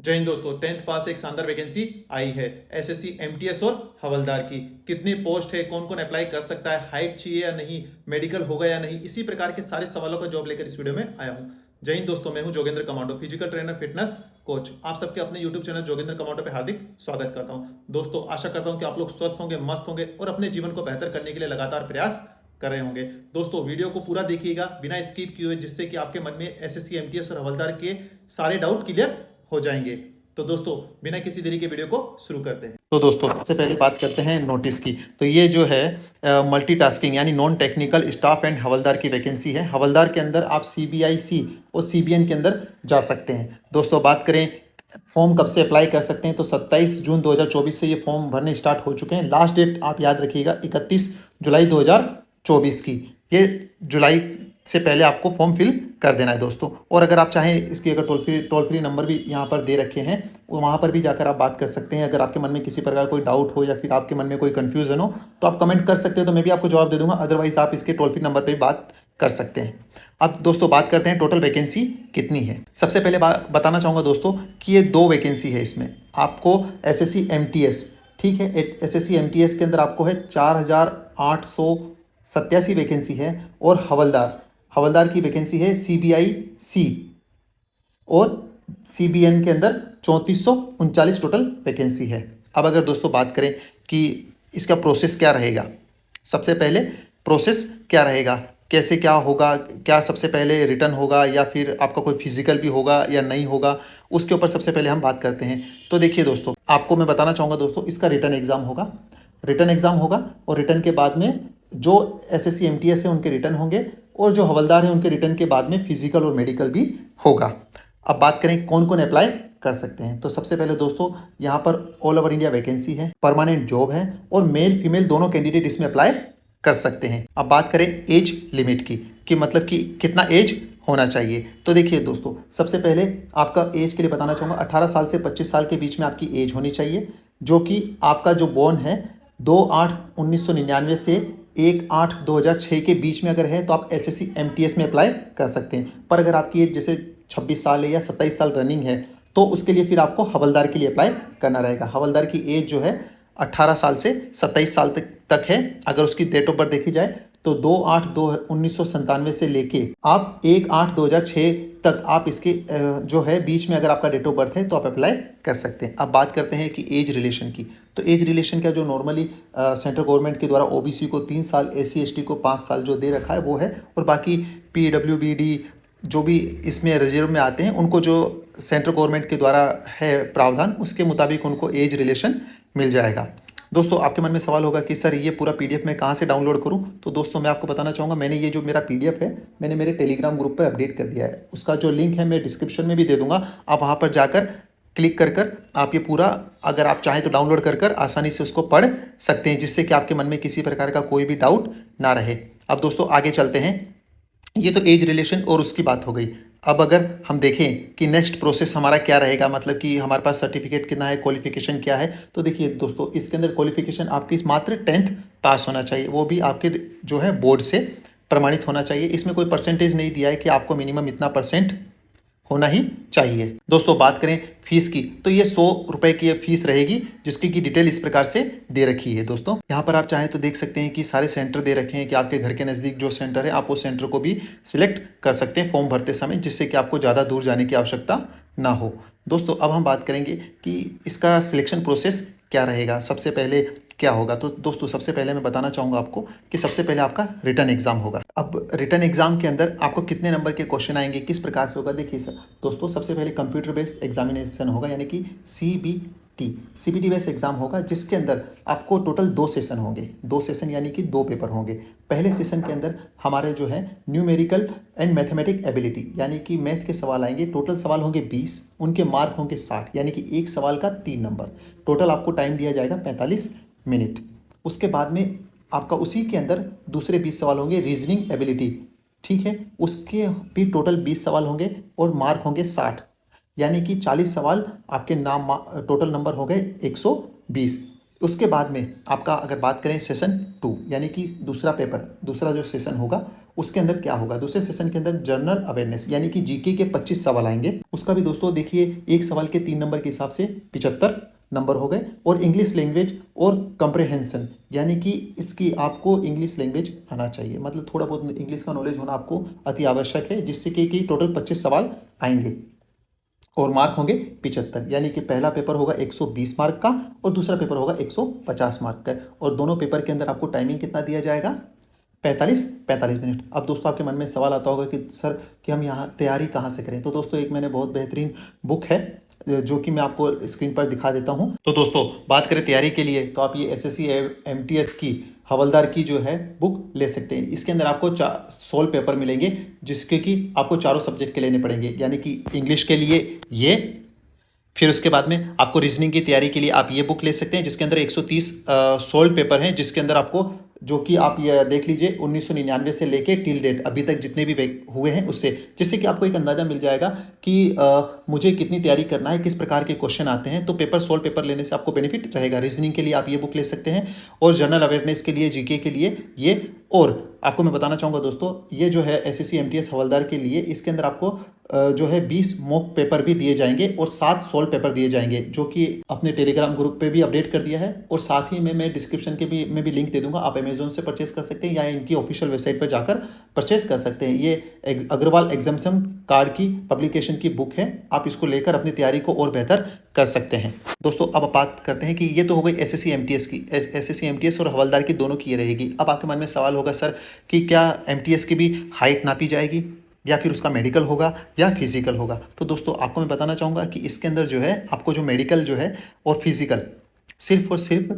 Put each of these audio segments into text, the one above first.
जय हिंद दोस्तों, 10th पास एक शानदार वैकेंसी आई है एसएससी एमटीएस और हवलदार की। कितनी पोस्ट है, कौन कौन अप्लाई कर सकता है, हाइट चाहिए या नहीं, मेडिकल होगा या नहीं, इसी प्रकार के सारे सवालों का जवाब लेकर इस वीडियो में आया हूं। जय हिंद दोस्तों, मैं हूं Jogendra commando, physical trainer, fitness coach. आप सबके अपने यूट्यूब चैनल जोगेंद्र कमांडो पे हार्दिक स्वागत करता हूं। दोस्तों, आशा करता हूं कि आप लोग स्वस्थ होंगे, मस्त होंगे और अपने जीवन को बेहतर करने के लिए लगातार प्रयास कर रहे होंगे। दोस्तों, वीडियो को पूरा देखिएगा बिना स्किप किए हुए, जिससे कि आपके मन में एसएससी एमटीएस और हवलदार के सारे डाउट क्लियर हो जाएंगे। तो दोस्तों, बिना किसी देरी के वीडियो को शुरू करते हैं। तो दोस्तों, सबसे पहले बात करते हैं नोटिस की। तो ये जो है मल्टीटास्किंग यानी नॉन टेक्निकल स्टाफ एंड हवलदार की वैकेंसी है। हवलदार के अंदर आप सीबीआईसी और सीबीएन के अंदर जा सकते हैं। दोस्तों, बात करें फॉर्म कब से अप्लाई कर सकते हैं, तो 27 जून 2024 से ये फॉर्म भरने स्टार्ट हो चुके हैं। लास्ट डेट आप याद रखिएगा 31 जुलाई 2024 की। ये जुलाई से पहले आपको फॉर्म फिल कर देना है दोस्तों। और अगर आप चाहें, इसकी अगर टोल फ्री नंबर भी यहाँ पर दे रखे हैं, वहाँ पर भी जाकर आप बात कर सकते हैं। अगर आपके मन में किसी प्रकार कोई डाउट हो या फिर आपके मन में कोई कन्फ्यूजन हो तो आप कमेंट कर सकते हो, तो मैं भी आपको जवाब दे दूंगा। अदरवाइज आप इसके टोल फ्री नंबर पर बात कर सकते हैं। अब दोस्तों, बात करते हैं टोटल वैकेंसी कितनी है। सबसे पहले बताना चाहूँगा दोस्तों कि ये 2 वैकेंसी है। इसमें आपको एसएससी एमटीएस, ठीक है, एसएससी एमटीएस के अंदर आपको है 4887 वैकेंसी है। और हवलदार की वैकेंसी है सीबीआईसी और सीबीएन के अंदर 3439 टोटल वैकेंसी है। अब अगर दोस्तों बात करें कि इसका प्रोसेस क्या रहेगा, सबसे पहले प्रोसेस क्या रहेगा, कैसे क्या होगा, क्या सबसे पहले रिटर्न होगा या फिर आपका कोई फिजिकल भी होगा या नहीं होगा, उसके ऊपर सबसे पहले हम बात करते हैं। तो देखिए दोस्तों, आपको मैं बताना चाहूँगा दोस्तों, इसका रिटर्न एग्ज़ाम होगा और रिटर्न के बाद में जो एसएससी एमटीएस है उनके रिटर्न होंगे और जो हवलदार है उनके रिटर्न के बाद में फिजिकल और मेडिकल भी होगा। अब बात करें कौन कौन अप्लाई कर सकते हैं, तो सबसे पहले दोस्तों यहाँ पर ऑल ओवर इंडिया वैकेंसी है, परमानेंट जॉब है और मेल फीमेल दोनों कैंडिडेट इसमें अप्लाई कर सकते हैं। अब बात करें एज लिमिट की कि मतलब कि कितना एज होना चाहिए। तो देखिए दोस्तों, सबसे पहले आपका एज के लिए बताना चाहूँगा 18 साल से 25 साल के बीच में आपकी एज होनी चाहिए, जो कि आपका जो बॉर्न है 2/8/1999 से 1/8/2006 के बीच में अगर है तो आप एसएससी एमटीएस में अप्लाई कर सकते हैं। पर अगर आपकी एज जैसे 26 साल है या 27 साल रनिंग है तो उसके लिए फिर आपको हवलदार के लिए अप्लाई करना रहेगा। हवलदार की एज जो है 18 साल से 27 साल तक है। अगर उसकी डेट ऑफ बर्थ देखी जाए तो 2/8/1997 से लेके आप 1/8/2006 तक आप इसके जो है बीच में अगर आपका डेट ऑफ बर्थ है तो आप अप्लाई कर सकते हैं। अब बात करते हैं कि एज रिलेशन की। तो एज रिलेशन का जो नॉर्मली सेंट्रल गवर्नमेंट के द्वारा ओबीसी को 3 साल, एससी एसटी को 5 साल जो दे रखा है वो है, और बाकी पीडब्ल्यूबीडी जो भी इसमें रिजर्व में आते हैं उनको जो सेंट्रल गवर्नमेंट के द्वारा है प्रावधान, उसके मुताबिक उनको एज रिलेशन मिल जाएगा। दोस्तों, आपके मन में सवाल होगा कि सर ये पूरा पीडीएफ मैं कहाँ से डाउनलोड करूँ। तो दोस्तों, मैं आपको बताना चाहूँगा, मैंने ये जो मेरा पीडीएफ है मैंने मेरे टेलीग्राम ग्रुप पर अपडेट कर दिया है। उसका जो लिंक है मैं डिस्क्रिप्शन में भी दे दूँगा। आप वहाँ पर जाकर क्लिक कर आप ये पूरा, अगर आप चाहें तो डाउनलोड कर आसानी से उसको पढ़ सकते हैं, जिससे कि आपके मन में किसी प्रकार का कोई भी डाउट ना रहे। अब दोस्तों आगे चलते हैं। ये तो एज रिलेशन और उसकी बात हो गई। अब अगर हम देखें कि नेक्स्ट प्रोसेस हमारा क्या रहेगा, मतलब कि हमारे पास सर्टिफिकेट कितना है, क्वालिफिकेशन क्या है, तो देखिए दोस्तों, इसके अंदर क्वालिफिकेशन आपकी मात्र 10th पास होना चाहिए, वो भी आपके जो है बोर्ड से प्रमाणित होना चाहिए। इसमें कोई परसेंटेज नहीं दिया है कि आपको मिनिमम इतना % होना ही चाहिए। दोस्तों, बात करें फीस की, तो ये 100 रुपये की फीस रहेगी, जिसकी की डिटेल इस प्रकार से दे रखी है। दोस्तों, यहाँ पर आप चाहें तो देख सकते हैं कि सारे सेंटर दे रखे हैं कि आपके घर के नज़दीक जो सेंटर है आप वो सेंटर को भी सिलेक्ट कर सकते हैं फॉर्म भरते समय, जिससे कि आपको ज़्यादा दूर जाने की आवश्यकता ना हो। दोस्तों, अब हम बात करेंगे कि इसका सिलेक्शन प्रोसेस क्या रहेगा, सबसे पहले क्या होगा। तो दोस्तों, सबसे पहले मैं बताना चाहूँगा आपको कि सबसे पहले आपका रिटर्न एग्जाम होगा। अब रिटर्न एग्जाम के अंदर आपको कितने नंबर के क्वेश्चन आएंगे, किस प्रकार से होगा, देखिए सर दोस्तों, सबसे पहले कंप्यूटर बेस्ड एग्जामिनेशन होगा, यानी कि सीबीटी बेस्ड एग्जाम होगा, जिसके अंदर आपको टोटल 2 सेशन होंगे। 2 सेशन यानी कि 2 पेपर होंगे। पहले सेशन के अंदर हमारे जो है न्यूमेरिकल एंड मैथमेटिक एबिलिटी, यानी कि मैथ के सवाल आएंगे। टोटल सवाल होंगे 20, उनके मार्क होंगे 60, यानी कि एक सवाल का 3 नंबर। टोटल आपको टाइम दिया जाएगा 45 मिनट। उसके बाद में आपका उसी के अंदर दूसरे 20 सवाल होंगे रीजनिंग एबिलिटी, ठीक है, उसके भी टोटल 20 सवाल होंगे और मार्क होंगे 60, यानी कि 40 सवाल आपके नाम, टोटल नंबर हो गए 120। उसके बाद में आपका अगर बात करें सेशन 2 यानी कि दूसरा पेपर, दूसरा जो सेशन होगा उसके अंदर क्या होगा, दूसरे सेशन के अंदर जनरल अवेयरनेस यानी कि जीके के 25 सवाल आएंगे। उसका भी दोस्तों देखिए एक सवाल के 3 नंबर के हिसाब से 75 नंबर हो गए। और इंग्लिश लैंग्वेज और कंप्रहेंशन यानी कि इसकी आपको इंग्लिश लैंग्वेज आना चाहिए, मतलब थोड़ा बहुत इंग्लिश का नॉलेज होना आपको अति आवश्यक है, जिससे कि टोटल 25 सवाल आएंगे और मार्क होंगे 75, यानी कि पहला पेपर होगा 120 मार्क का और दूसरा पेपर होगा 150 मार्क का। और दोनों पेपर के अंदर आपको टाइमिंग कितना दिया जाएगा, 45 मिनट। अब दोस्तों आपके मन में सवाल आता होगा कि सर कि हम यहाँ तैयारी कहाँ से करें, तो दोस्तों एक मैंने बहुत बेहतरीन बुक है जो कि मैं आपको स्क्रीन पर दिखा देता हूँ। तो दोस्तों बात करें तैयारी के लिए तो आप ये एसएससी एमटीएस की हवलदार की जो है बुक ले सकते हैं। इसके अंदर आपको 16 पेपर मिलेंगे जिसके कि आपको चारों सब्जेक्ट के लेने पड़ेंगे, यानी कि इंग्लिश के लिए ये, फिर उसके बाद में आपको रीजनिंग की तैयारी के लिए आप ये बुक ले सकते हैं जिसके अंदर 130 16 पेपर हैं, जिसके अंदर आपको जो कि आप ये देख लीजिए 1999 से लेके टिल डेट अभी तक जितने भी हुए हैं उससे, जिससे कि आपको एक अंदाज़ा मिल जाएगा कि मुझे कितनी तैयारी करना है, किस प्रकार के क्वेश्चन आते हैं। तो पेपर 16 पेपर लेने से आपको बेनिफिट रहेगा। रीजनिंग के लिए आप ये बुक ले सकते हैं और जनरल अवेयरनेस के लिए जीके के लिए ये। और आपको मैं बताना चाहूँगा दोस्तों ये जो है एसएससी एमटीएस हवलदार के लिए इसके अंदर आपको जो है 20 मॉक पेपर भी दिए जाएंगे और 7 सॉल्व पेपर दिए जाएंगे, जो कि अपने टेलीग्राम ग्रुप पे भी अपडेट कर दिया है। और साथ ही में मैं डिस्क्रिप्शन के भी में भी लिंक दे दूंगा, आप अमेजोन से परचेस कर सकते हैं या इनकी ऑफिशियल वेबसाइट पर जाकर परचेस कर सकते हैं। ये अग्रवाल एग्जामिनेशन कार्ड की पब्लिकेशन की बुक है, आप इसको लेकर अपनी तैयारी को और बेहतर कर सकते हैं। दोस्तों अब बात करते हैं कि ये तो हो गई एसएससी एमटीएस की, एसएससी एमटीएस और हवलदार की दोनों की ये रहेगी। अब आपके मन में सवाल होगा सर कि क्या एमटीएस की भी हाइट नापी जाएगी या फिर उसका मेडिकल होगा या फिजिकल होगा। तो दोस्तों आपको मैं बताना चाहूँगा कि इसके अंदर जो है आपको जो मेडिकल जो है और फिजिकल सिर्फ और सिर्फ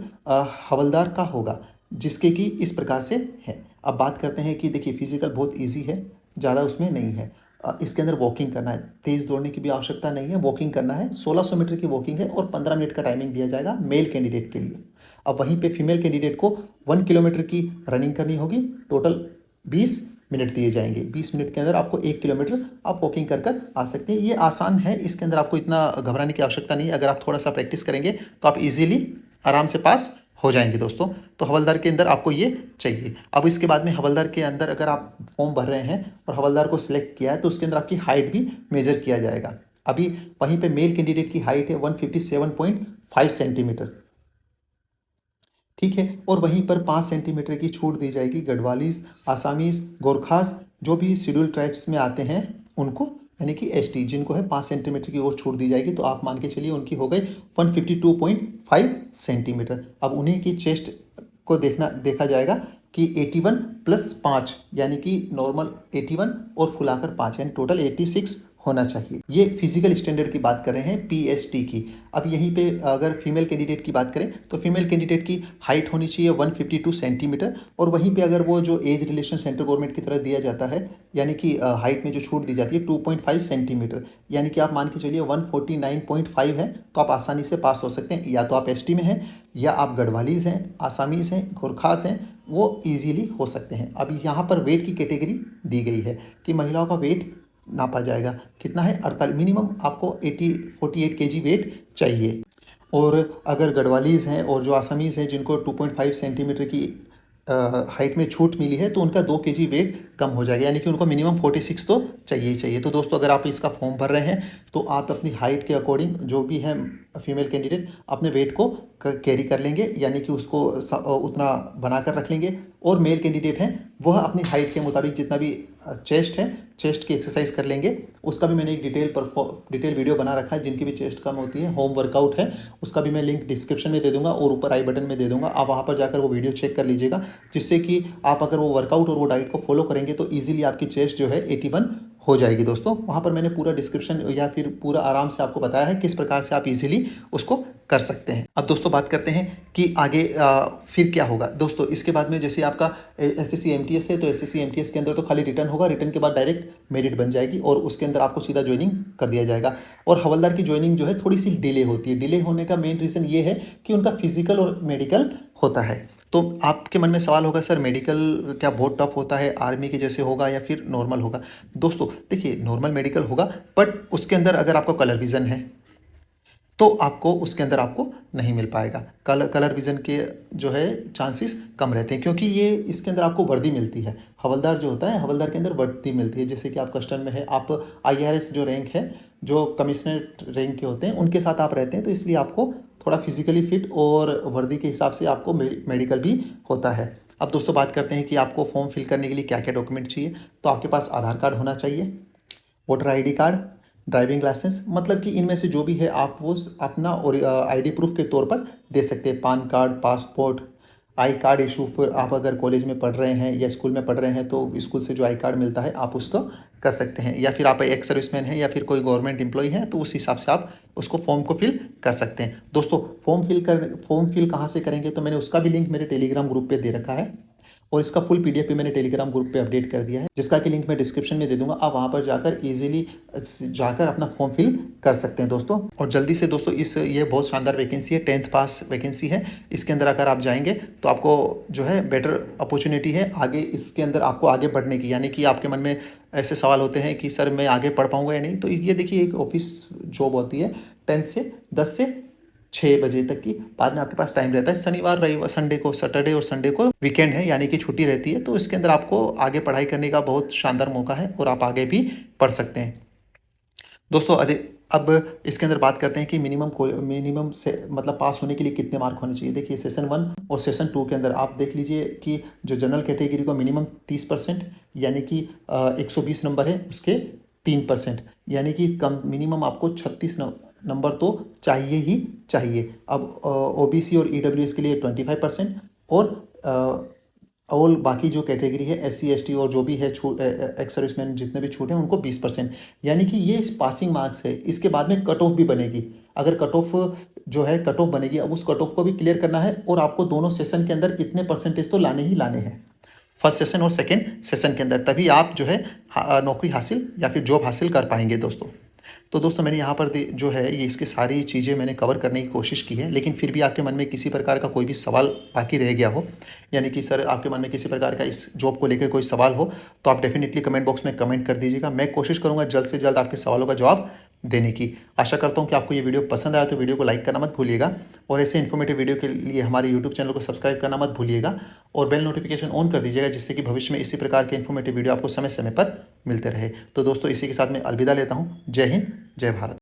हवलदार का होगा, जिसके कि इस प्रकार से है। अब बात करते हैं कि देखिए फिजिकल बहुत ईजी है, ज़्यादा उसमें नहीं है। इसके अंदर वॉकिंग करना है, तेज़ दौड़ने की भी आवश्यकता नहीं है, वॉकिंग करना है। 1600 मीटर की वॉकिंग है और 15 मिनट का टाइमिंग दिया जाएगा मेल कैंडिडेट के लिए। अब वहीं पे फीमेल कैंडिडेट को 1 किलोमीटर की रनिंग करनी होगी, टोटल 20 मिनट दिए जाएंगे। 20 मिनट के अंदर आपको 1 किलोमीटर आप वॉकिंग कर कर आ सकते हैं। ये आसान है, इसके अंदर आपको इतना घबराने की आवश्यकता नहीं है। अगर आप थोड़ा सा प्रैक्टिस करेंगे तो आप इजीली आराम से पास हो जाएंगे दोस्तों। तो हवलदार के अंदर आपको ये चाहिए। अब इसके बाद में हवलदार के अंदर अगर आप फॉर्म भर रहे हैं और हवलदार को सिलेक्ट किया है तो उसके अंदर आपकी हाइट भी मेजर किया जाएगा। अभी वहीं पे मेल कैंडिडेट की हाइट है 157.5 सेंटीमीटर, ठीक है। और वहीं पर 5 सेंटीमीटर की छूट दी जाएगी गढ़वालीस, आसामीज, गोरखास जो भी शेड्यूल ट्राइब्स में आते हैं उनको, यानी कि एसटी जिनको है 5 सेंटीमीटर की और छूट दी जाएगी। तो आप मान के चलिए उनकी हो गई 152.5 सेंटीमीटर। अब उन्हीं की चेस्ट को देखा जाएगा कि 81 + 5 यानी कि नॉर्मल 81 और फुलाकर 5 यानी टोटल 86 होना चाहिए। ये फिजिकल स्टैंडर्ड की बात कर रहे हैं पीएसटी की। अब यहीं पे अगर फीमेल कैंडिडेट की बात करें तो फीमेल कैंडिडेट की हाइट होनी चाहिए 152 सेंटीमीटर। और वहीं पे अगर वो जो एज रिलेशन सेंट्रल गवर्नमेंट की तरफ दिया जाता है, यानी कि हाइट में जो छूट दी जाती है 2.5 सेंटीमीटर, यानी कि आप मान के चलिए 149.5 है, तो आप आसानी से पास हो सकते हैं। या तो आप एसटी में हैं या आप गढ़वालीज हैं, आसामीज हैं, गोरखास हैं, वो ईजीली हो सकते हैं। अब यहाँ पर वेट की कैटेगरी दी गई है कि महिलाओं का वेट नापा जाएगा, कितना है 48, मिनिमम आपको 48 केजी वेट चाहिए। और अगर गढ़वालीज हैं और जो आसामीज हैं जिनको 2.5 सेंटीमीटर की हाइट में छूट मिली है तो उनका 2 केजी वेट कम हो जाएगा, यानी कि उनको मिनिमम 46 तो चाहिए ही चाहिए। तो दोस्तों अगर आप इसका फॉर्म भर रहे हैं तो आप अपनी हाइट के अकॉर्डिंग जो भी है फीमेल कैंडिडेट अपने वेट को कैरी कर लेंगे, यानी कि उसको उतना बना कर रख लेंगे। और मेल कैंडिडेट हैं वह अपनी हाइट के मुताबिक जितना भी चेस्ट है, चेस्ट की एक्सरसाइज कर लेंगे। उसका भी मैंने एक डिटेल वीडियो बना रखा है, जिनकी भी चेस्ट कम होती है, होम वर्कआउट है, उसका भी मैं लिंक डिस्क्रिप्शन में दे दूंगा और ऊपर आई बटन में दे दूंगा। आप वहाँ पर जाकर वो वीडियो चेक कर लीजिएगा, जिससे कि आप अगर वो वर्कआउट और वो डाइट को फॉलो करेंगे तो ईजिली आपकी चेस्ट जो है 81 हो जाएगी दोस्तों। वहाँ पर मैंने पूरा डिस्क्रिप्शन या फिर पूरा आराम से आपको बताया है किस प्रकार से आप इजीली उसको कर सकते हैं। अब दोस्तों बात करते हैं कि आगे फिर क्या होगा। दोस्तों इसके बाद में जैसे आपका एसएससी एमटीएस है तो एसएससी एमटीएस के अंदर तो खाली रिटर्न होगा, रिटर्न के बाद डायरेक्ट मेरिट बन जाएगी और उसके अंदर आपको सीधा ज्वाइनिंग कर दिया जाएगा। और हवलदार की ज्वाइनिंग जो है थोड़ी सी डिले होती है। डिले होने का मेन रीज़न ये है कि उनका फिजिकल और मेडिकल होता है। तो आपके मन में सवाल होगा सर मेडिकल क्या बहुत टफ होता है, आर्मी के जैसे होगा या फिर नॉर्मल होगा। दोस्तों देखिए नॉर्मल मेडिकल होगा, बट उसके अंदर अगर आपको कलर विज़न है, तो आपको उसके अंदर आपको नहीं मिल पाएगा। कलर विज़न के जो है चांसेस कम रहते हैं, क्योंकि ये इसके अंदर आपको वर्दी मिलती है। हवलदार जो होता है, हवलदार के अंदर वर्दी मिलती है। जैसे कि आप कस्टम में है, आप IRS जो रैंक है, जो कमिश्नरेट रैंक के होते हैं, उनके साथ आप रहते हैं, तो इसलिए आपको थोड़ा फिजिकली फिट और वर्दी के हिसाब से आपको मेडिकल भी होता है। अब दोस्तों बात करते हैं कि आपको फॉर्म फिल करने के लिए क्या क्या डॉक्यूमेंट चाहिए। तो आपके पास आधार कार्ड होना चाहिए, voter ID card, driving licence, मतलब कि इनमें से जो भी है आप वो अपना और ID प्रूफ के तौर पर दे सकते हैं। PAN card, passport, I card issue, फिर आप अगर कॉलेज में पढ़ रहे हैं या स्कूल में पढ़ रहे हैं तो स्कूल से जो आई कार्ड मिलता है आप उसको कर सकते हैं, या फिर आप एक सर्विसमैन हैं या फिर कोई गवर्नमेंट एम्प्लॉय हैं तो उस हिसाब से आप उसको फॉर्म को फिल कर सकते हैं। दोस्तों फॉर्म फिल कहाँ से करेंगे, तो मैंने उसका भी लिंक मेरे टेलीग्राम ग्रुप पे दे रखा है, और इसका फुल PDF भी मैंने टेलीग्राम ग्रुप पे अपडेट कर दिया है, जिसका कि लिंक मैं डिस्क्रिप्शन में दे दूंगा। आप वहां पर जाकर इजीली जाकर अपना फॉर्म फिल कर सकते हैं दोस्तों। और जल्दी से दोस्तों, ये बहुत शानदार वैकेंसी है, 10th पास वैकेंसी है। इसके अंदर अगर आप जाएंगे तो आपको जो है बेटर अपॉर्चुनिटी है आगे, इसके अंदर आपको आगे बढ़ने की। यानी कि आपके मन में ऐसे सवाल होते हैं कि सर मैं आगे पढ़ पाऊंगा या नहीं, तो ये देखिए एक ऑफिस जॉब होती है 10 से 6 बजे तक की। बाद में आपके पास टाइम रहता है, शनिवार रविवार संडे को, सैटरडे और संडे को वीकेंड है, यानी कि छुट्टी रहती है। तो इसके अंदर आपको आगे पढ़ाई करने का बहुत शानदार मौका है और आप आगे भी पढ़ सकते हैं दोस्तों। अब इसके अंदर बात करते हैं कि मिनिमम से मतलब पास होने के लिए कितने मार्क होने चाहिए। देखिए सेशन 1 और सेशन 2 के अंदर आप देख लीजिए कि जो जनरल कैटेगरी को मिनिमम 30%, यानी कि 120 नंबर है, उसके 3%, यानी कि कम मिनिमम आपको 36 नंबर तो चाहिए ही चाहिए। अब OBC और EWS के लिए 25%, और बाकी जो कैटेगरी है SC ST और जो भी है छूट, एक्स सर्विसमैन जितने भी छूट हैं उनको 20%, यानी कि ये पासिंग मार्क्स है। इसके बाद में कट ऑफ भी बनेगी। अगर कट ऑफ जो है कट ऑफ बनेगी, अब उस कट ऑफ को भी क्लियर करना है, और आपको दोनों सेशन के अंदर इतने परसेंटेज तो लाने ही लाने हैं, फर्स्ट सेशन और सेकेंड सेशन के अंदर, तभी आप जो है नौकरी हासिल या फिर जॉब हासिल कर पाएंगे दोस्तों। तो दोस्तों मैंने यहाँ पर जो है ये इसकी सारी चीज़ें मैंने कवर करने की कोशिश की है, लेकिन फिर भी आपके मन में किसी प्रकार का कोई भी सवाल बाकी रह गया हो, यानी कि सर आपके मन में किसी प्रकार का इस जॉब को लेकर कोई सवाल हो, तो आप डेफिनेटली कमेंट बॉक्स में कमेंट कर दीजिएगा। मैं कोशिश करूँगा जल्द से जल्द आपके सवालों का जवाब देने की। आशा करता हूँ कि आपको ये वीडियो पसंद आया, तो वीडियो को लाइक करना मत भूलिएगा, और ऐसे इन्फॉर्मेटिव वीडियो के लिए हमारे यूट्यूब चैनल को सब्सक्राइब करना मत भूलिएगा, और बेल नोटिफिकेशन ऑन कर दीजिएगा, जिससे कि भविष्य में इसी प्रकार के इन्फॉर्मेटिव वीडियो आपको समय समय पर मिलते रहे। तो दोस्तों इसी के साथ मैं अलविदा लेता हूँ। जय हिंद, जय भारत।